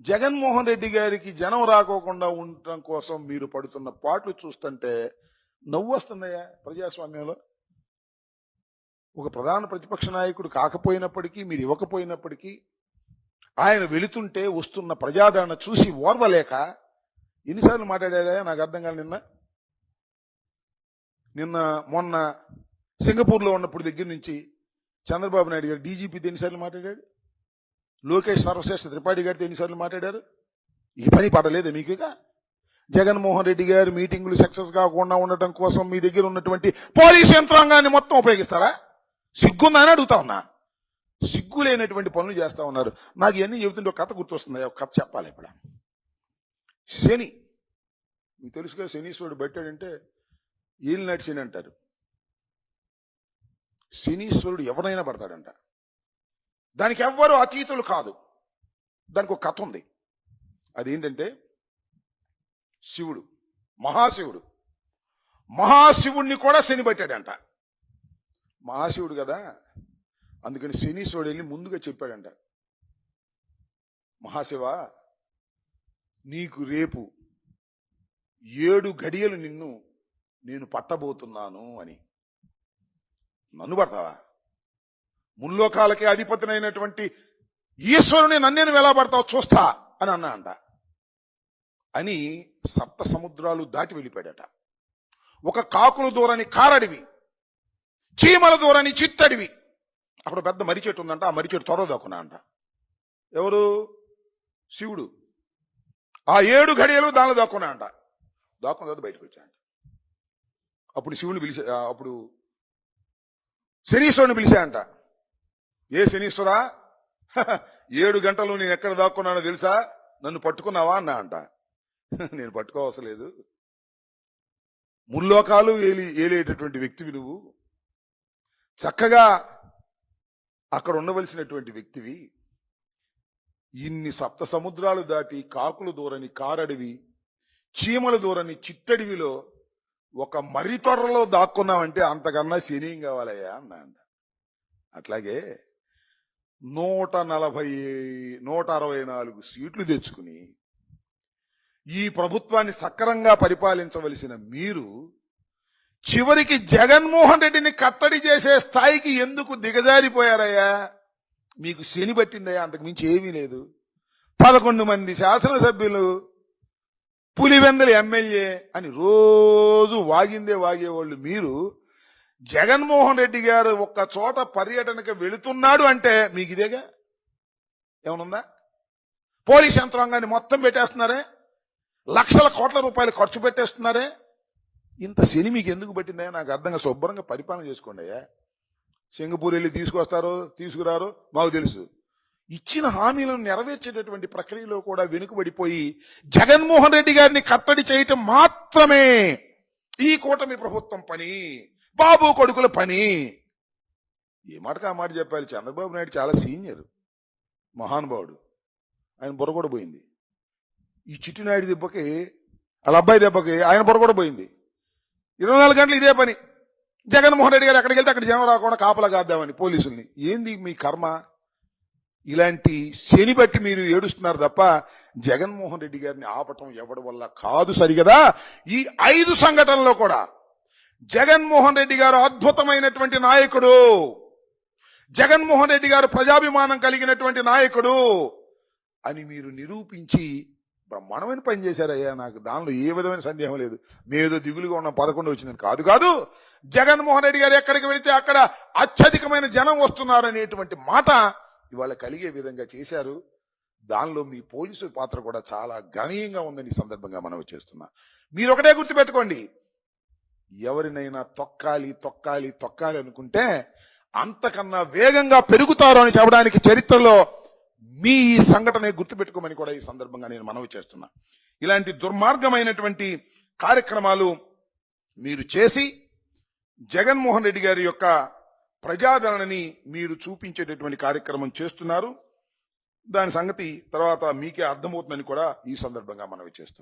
జగన్మోహన్ రెడ్డి గారికి జనం రాకోకుండా ఉండటం కోసం మీరు పడుతున్న పాటలు చూస్తుంటే నవ్వు వస్తుందయ్యా. ప్రజాస్వామ్యంలో ఒక ప్రధాన ప్రతిపక్ష నాయకుడు కాకపోయినప్పటికీ, మీరు ఇవ్వకపోయినప్పటికీ, ఆయన వెళుతుంటే వస్తున్న ప్రజాదరణ చూసి ఓర్వలేక ఎన్నిసార్లు మాట్లాడారా నాకు అర్థం కాదు. మొన్న సింగపూర్లో ఉన్నప్పుడు దగ్గర నుంచి చంద్రబాబు నాయుడు గారు డీజీపీతో ఎన్నిసార్లు మాట్లాడాడు, లోకేష్ సర్వశ్రేష్ఠ త్రిపాఠి గారితో ఎన్నిసార్లు మాట్లాడారు. ఈ పని పడలేదు మీకు? ఇక జగన్మోహన్ రెడ్డి గారు మీటింగులు సక్సెస్ కాకుండా ఉండటం కోసం మీ దగ్గర ఉన్నటువంటి పోలీసు యంత్రాంగాన్ని మొత్తం ఉపయోగిస్తారా? సిగ్గుందని అడుగుతా ఉన్నా. సిగ్గు లేనటువంటి పనులు చేస్తా ఉన్నారు. నాకు ఇవన్నీ చెబుతుంటే ఒక కథ గుర్తొస్తుంది. ఒక కథ చెప్పాలి. ఇప్పుడు శని మీకు తెలుసుగా, శనీశ్వరుడు పెట్టాడంటే ఏలినాటి శని అంటారు. శనీశ్వరుడు ఎవరైనా పడతాడంట. దానికి ఎవ్వరూ అతీతులు కాదు. దానికి ఒక కథ ఉంది. అదేంటంటే శివుడు, మహాశివుడిని కూడా శని పట్టాడంట. మహాశివుడు కదా, అందుకని శనీశ్వరుడు వెళ్ళి ముందుగా చెప్పాడంట, మహాశివ నీకు రేపు 7 గడియలు నేను పట్టబోతున్నాను అని. నన్ను పడతావా? ముల్లోకాలకే అధిపతినైనటువంటి ఈశ్వరుని నన్నేను ఎలా పడతావు చూస్తా అని అన్నా అంట. అని 7 సముద్రాలు దాటి వెళ్ళిపోయాడట. ఒక కాకులు దూరని కారడివి, చీమల దూరని చిట్టడివి. అక్కడ పెద్ద మర్రి చెట్టు ఉందంట. ఆ మర్రి చెట్టు త్వర దాక్కున్నా అంట. ఎవరు? శివుడు. ఆ 7 గడియలు దానిలో దాక్కున్నా అంట. దాక్కున్న తర్వాత బయటకు వచ్చాయంట. అప్పుడు శివుని అప్పుడు శనీశ్వరుని పిలిచాయంట. ఏ శనీశ్వరా, 7 గంటలు నేను ఎక్కడ దాక్కున్నానో తెలుసా? నన్ను పట్టుకున్నావా అన్నా అంట. నేను పట్టుకోవసరం లేదు, ముల్లోకాలు ఏలేటటువంటి వ్యక్తివి నువ్వు, చక్కగా అక్కడ ఉండవలసినటువంటి వ్యక్తివి. ఇన్ని 7 సముద్రాలు దాటి కాకులు దూరని కారడివి, చీమలు దూరని చిట్టడివిలో ఒక మర్రి తొర్రలో దాక్కున్నావంటే అంతకన్నా శనీయం కావాలయ్యా అన్నా అంట. అట్లాగే 164 సీట్లు తెచ్చుకుని ఈ ప్రభుత్వాన్ని సక్రమంగా పరిపాలించవలసిన మీరు చివరికి జగన్మోహన్ రెడ్డిని కట్టడి చేసే స్థాయికి ఎందుకు దిగజారిపోయారయ్యా? మీకు శని పట్టిందయ్యా, అంతకు మించి ఏమీ లేదు. 11 మంది శాసనసభ్యులు, పులివెందుల ఎమ్మెల్యే అని రోజు వాగేవాళ్ళు మీరు జగన్మోహన్ రెడ్డి గారు ఒక్క చోట పర్యటనకు వెళుతున్నాడు అంటే మీకు ఇదేగా? ఏమనుందా? పోలీస్ యంత్రాంగాన్ని మొత్తం పెట్టేస్తున్నారే, లక్షల కోట్ల రూపాయలు ఖర్చు పెట్టేస్తున్నారే. ఇంత శని మీకు ఎందుకు పట్టిందయ్యా నాకు అర్థంగా? శుభ్రంగా పరిపాలన చేసుకోండి అయ్యా. సింగపూర్ వెళ్ళి తీసుకురారో మాకు తెలుసు. ఇచ్చిన హామీలను నెరవేర్చేటటువంటి ప్రక్రియలో కూడా వెనుకబడిపోయి జగన్మోహన్ రెడ్డి గారిని కట్టడి చేయటం మాత్రమే ఈ కూటమి ప్రభుత్వం పని, బాబు కొడుకుల పని. ఏ మాటకు ఆ మాట చెప్పాలి. చంద్రబాబు నాయుడు చాలా సీనియర్ మహానుభావుడు, ఆయన బుర్ర కూడా పోయింది. ఈ చిట్టినాయుడు దెబ్బకి, వాళ్ళ అబ్బాయి దెబ్బకి ఆయన బుర్ర కూడా పోయింది. 24 గంటలు ఇదే పని. జగన్మోహన్ రెడ్డి గారు ఎక్కడికి వెళ్తే అక్కడ జనం రాకుండా కాపలా కాద్దామని పోలీసుల్ని. ఏంది మీ కర్మ? ఇలాంటి శని బట్టి మీరు ఏడుస్తున్నారు తప్ప జగన్మోహన్ రెడ్డి గారిని ఆపటం ఎవడి వల్ల కాదు. సరిగదా? ఈ 5 సంఘటనలో కూడా జగన్మోహన్ రెడ్డి గారు అద్భుతమైనటువంటి నాయకుడు, జగన్మోహన్ రెడ్డి గారు ప్రజాభిమానం కలిగినటువంటి నాయకుడు అని మీరు నిరూపించి బ్రహ్మాండమైన పని చేశారయ్యా. నాకు దానిలో ఏ విధమైన సందేహం లేదు. మేదో దిగులుగా ఉన్న 11 వచ్చిందని కాదు. జగన్మోహన్ రెడ్డి గారు ఎక్కడికి వెళితే అక్కడ అత్యధికమైన జనం వస్తున్నారనేటువంటి మాట ఇవాళ కలిగే విధంగా చేశారు. దానిలో మీ పోలీసు పాత్ర కూడా చాలా గణనీయంగా ఉందని ఈ సందర్భంగా మనం చేస్తున్నా. మీరు ఒకటే గుర్తుపెట్టుకోండి, ఎవరినైనా తొక్కాలి అనుకుంటే అంతకన్నా వేగంగా పెరుగుతారు అని చెప్పడానికి చరిత్రలో మీ సంఘటన గుర్తుపెట్టుకోమని కూడా ఈ సందర్భంగా నేను మనవి చేస్తున్నా. ఇలాంటి దుర్మార్గమైనటువంటి కార్యక్రమాలు మీరు చేసి జగన్మోహన్ రెడ్డి గారి యొక్క ప్రజాదరణని మీరు చూపించేటటువంటి కార్యక్రమం చేస్తున్నారు. దాని సంగతి తర్వాత మీకే అర్థమవుతుందని కూడా ఈ సందర్భంగా మనవి చేస్తున్నాం.